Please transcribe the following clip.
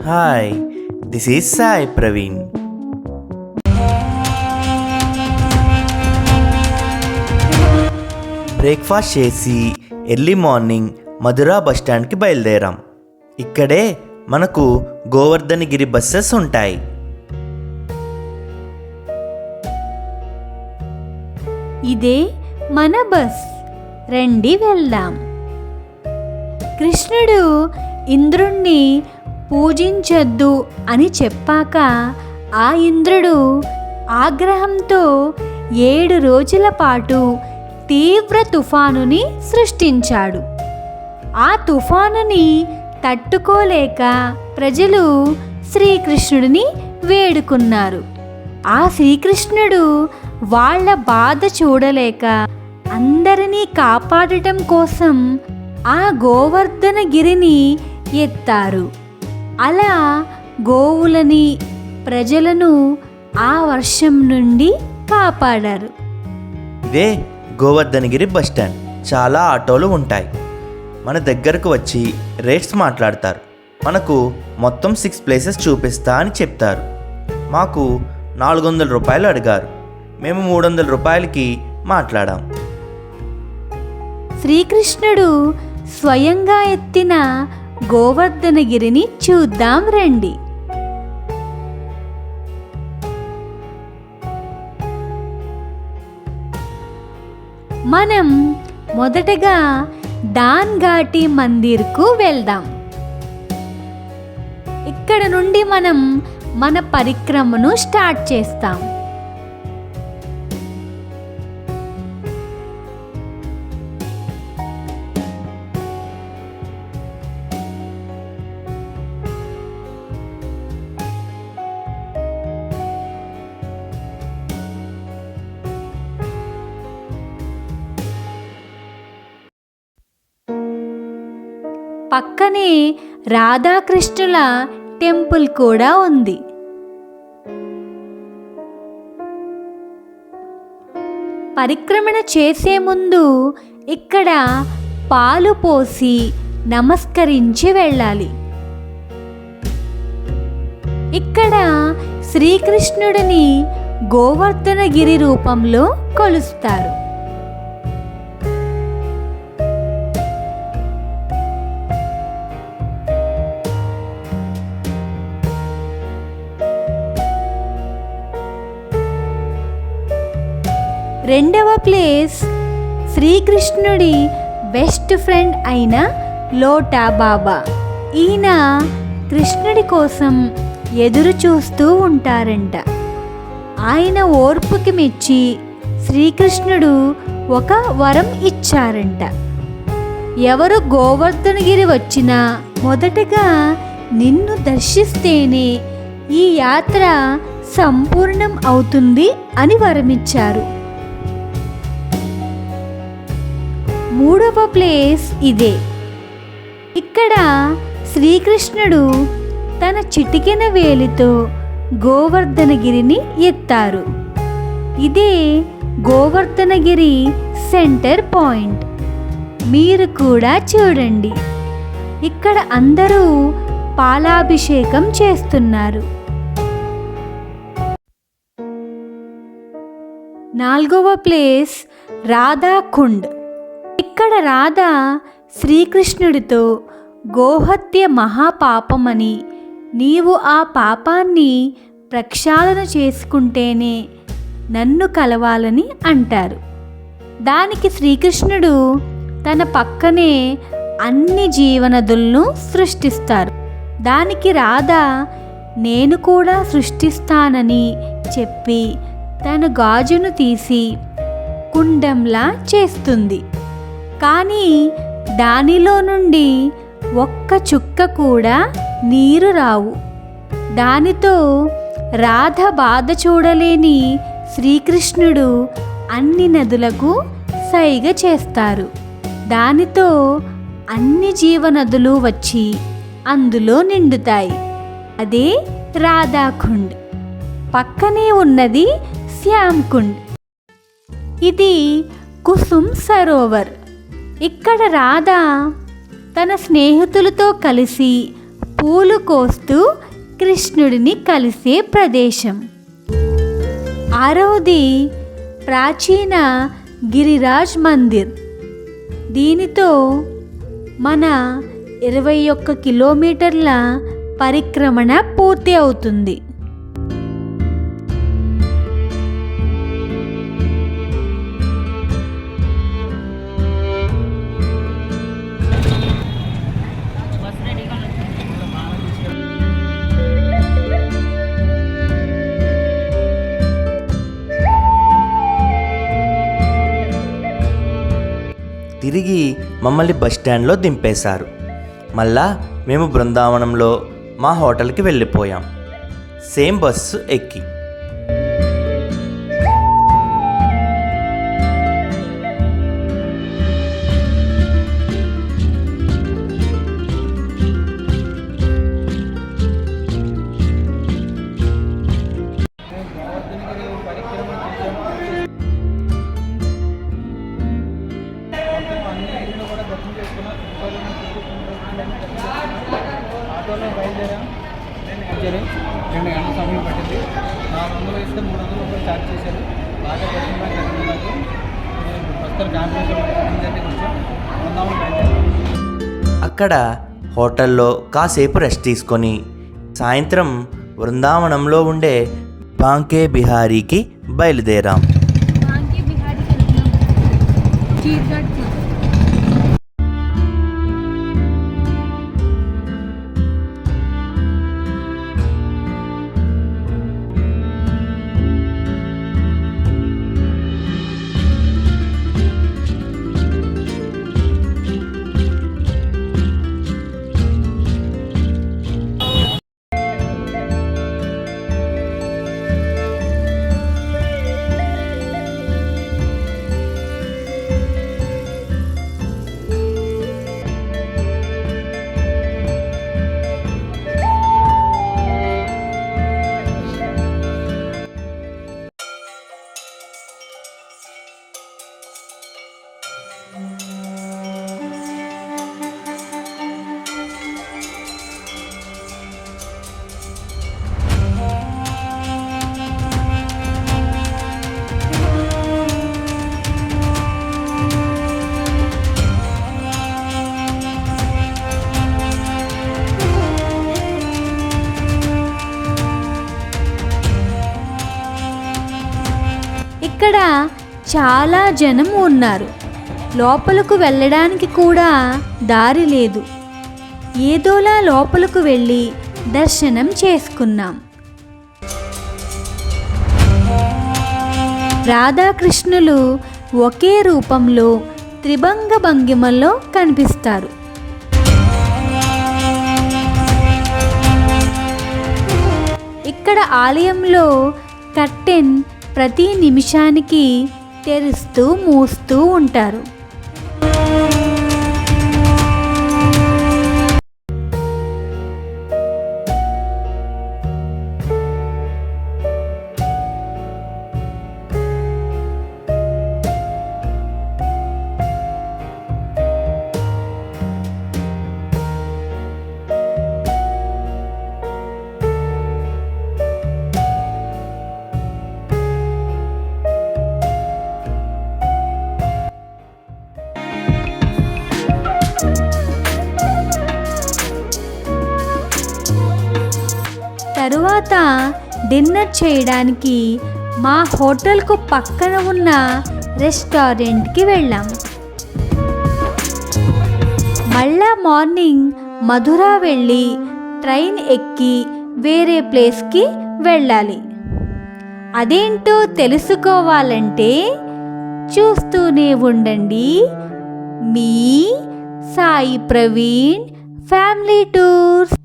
Hi, this is Sai Praveen. Breakfast చేసి early morning Madhura బస్టాండ్కి బయలుదేరాం. ఇక్కడే మనకు గోవర్ధనగిరి బస్సెస్ ఉంటాయి. ఇదే మన బస్, రండి వెళ్దాం. కృష్ణుడు ఇంద్రుణ్ణి పూజించొద్దు అని చెప్పాక ఆ ఇంద్రుడు ఆగ్రహంతో 7 రోజుల పాటు తీవ్ర తుఫానుని సృష్టించాడు. ఆ తుఫానుని తట్టుకోలేక ప్రజలు శ్రీకృష్ణుడిని వేడుకున్నారు. ఆ శ్రీకృష్ణుడు వాళ్ళ బాధ చూడలేక అందరినీ కాపాడటం కోసం ఆ గోవర్ధనగిరిని ఎత్తారు. అలా గోవులని, ప్రజలను ఆ వర్షం నుండి కాపాడారు. ఇదే గోవర్ధనగిరి బస్టాండ్. చాలా ఆటోలు ఉంటాయి. మన దగ్గరకు వచ్చి రేట్స్ మాట్లాడతారు. మనకు మొత్తం 6 ప్లేసెస్ చూపిస్తా అని చెప్తారు. మాకు 400 రూపాయలు అడిగారు. మేము 300 రూపాయలకి మాట్లాడాం. శ్రీకృష్ణుడు స్వయంగా ఎత్తిన గోవర్ధనగిరిని చూద్దాం రండి. మనం మొదటగా దాన్ ఘాటి మందిర్కు వెళ్దాం. ఇక్కడ నుండి మనం మన పరిక్రమను స్టార్ట్ చేస్తాం. పక్కనే రాధాకృష్ణుల టెంపుల్ కూడా ఉంది. పరిక్రమణ చేసే ముందు ఇక్కడ పాలు పోసి నమస్కరించి వెళ్ళాలి. ఇక్కడ శ్రీకృష్ణుడిని గోవర్ధనగిరి రూపంలో కొలుస్తారు. రెండవ ప్లేస్ శ్రీకృష్ణుడి బెస్ట్ ఫ్రెండ్ అయిన లోటా బాబా. ఈయన కృష్ణుడి కోసం ఎదురు చూస్తూ ఉంటారంట. ఆయన ఓర్పుకి మెచ్చి శ్రీకృష్ణుడు ఒక వరం ఇచ్చారంట. ఎవరు గోవర్ధనగిరి వచ్చినా మొదటగా నిన్ను దర్శిస్తేనే ఈ యాత్ర సంపూర్ణం అవుతుంది అని వరమిచ్చారు. మూడవ ప్లేస్ ఇదే. ఇక్కడ శ్రీకృష్ణుడు తన చిటికెన వేలితో గోవర్ధనగిరిని ఎత్తారు. ఇదే గోవర్ధనగిరి సెంటర్ పాయింట్. మీరు కూడా చూడండి, ఇక్కడ అందరూ పాలాభిషేకం చేస్తున్నారు. నాలుగవ ప్లేస్ రాధాకుండ్. ఇక్కడ రాధ శ్రీకృష్ణుడితో గోహత్య మహాపాపమని, నీవు ఆ పాపాన్ని ప్రక్షాళన చేసుకుంటేనే నన్ను కలవాలని అంటారు. దానికి శ్రీకృష్ణుడు తన పక్కనే అన్ని జీవనదులను సృష్టిస్తారు. దానికి రాధ నేను కూడా సృష్టిస్తానని చెప్పి తన గాజును తీసి కుండంలా చేస్తుంది. కానీ దానిలో నుండి ఒక్క చుక్క కూడా నీరు రావు. దానితో రాధ బాధ చూడలేని శ్రీకృష్ణుడు అన్ని నదులకు సైగ చేస్తారు. దానితో అన్ని జీవనదులు వచ్చి అందులో నిండుతాయి. అదే రాధాకుండ్. పక్కనే ఉన్నది శ్యామ్కుండ్. ఇది కుసుమ్ సరోవర్. ఇక్కడ రాధ తన స్నేహితులతో కలిసి పూలు కోస్తూ కృష్ణుడిని కలిసే ప్రదేశం. ఆరవది ప్రాచీన గిరిరాజ్ మందిర్. దీనితో మన 21 కిలోమీటర్ల పరిక్రమణ పూర్తి అవుతుంది. తిరిగి మమ్మల్ని బస్ స్టాండ్లో దింపేశారు. మళ్ళా మేము బృందావనంలో మా హోటల్కి వెళ్ళిపోయాం, సేమ్ బస్సు ఎక్కి. ఆటోలో బయలుదేరాం. 2 గంటల సమయం పట్టింది. 400 ఇస్తే 300 రూపాయలు ఛార్జ్ చేశారు. బాగా దర్శనం జరిగింది. నాకు ప్రస్తుతం కాంపిటీషన్ కొంచెం బృందావనం బయలుదేరాం. అక్కడ హోటల్లో కాసేపు రెస్ట్ తీసుకొని సాయంత్రం బృందావనంలో ఉండే బాంకే బిహారీకి బయలుదేరాం. ఇక్కడ చాలా జనం ఉన్నారు. లోపలకు వెళ్ళడానికి కూడా దారి లేదు. ఏదోలా లోపలకు వెళ్ళి దర్శనం చేసుకున్నాం. రాధాకృష్ణులు ఒకే రూపంలో త్రిభంగ భంగిమలో కనిపిస్తారు. ఇక్కడ ఆలయంలో కర్టెన్ ప్రతి నిమిషానికి తెరుస్తూ మూస్తూ ఉంటారు. తరువాత డిన్నర్ చేయడానికి మా హోటల్కు పక్కన ఉన్న రెస్టారెంట్కి వెళ్ళాం. మళ్ళా మార్నింగ్ మధుర వెళ్ళి ట్రైన్ ఎక్కి వేరే ప్లేస్కి వెళ్ళాలి. అదేంటో తెలుసుకోవాలంటే చూస్తూనే ఉండండి మీ సాయి ప్రవీణ్ ఫ్యామిలీ టూర్స్.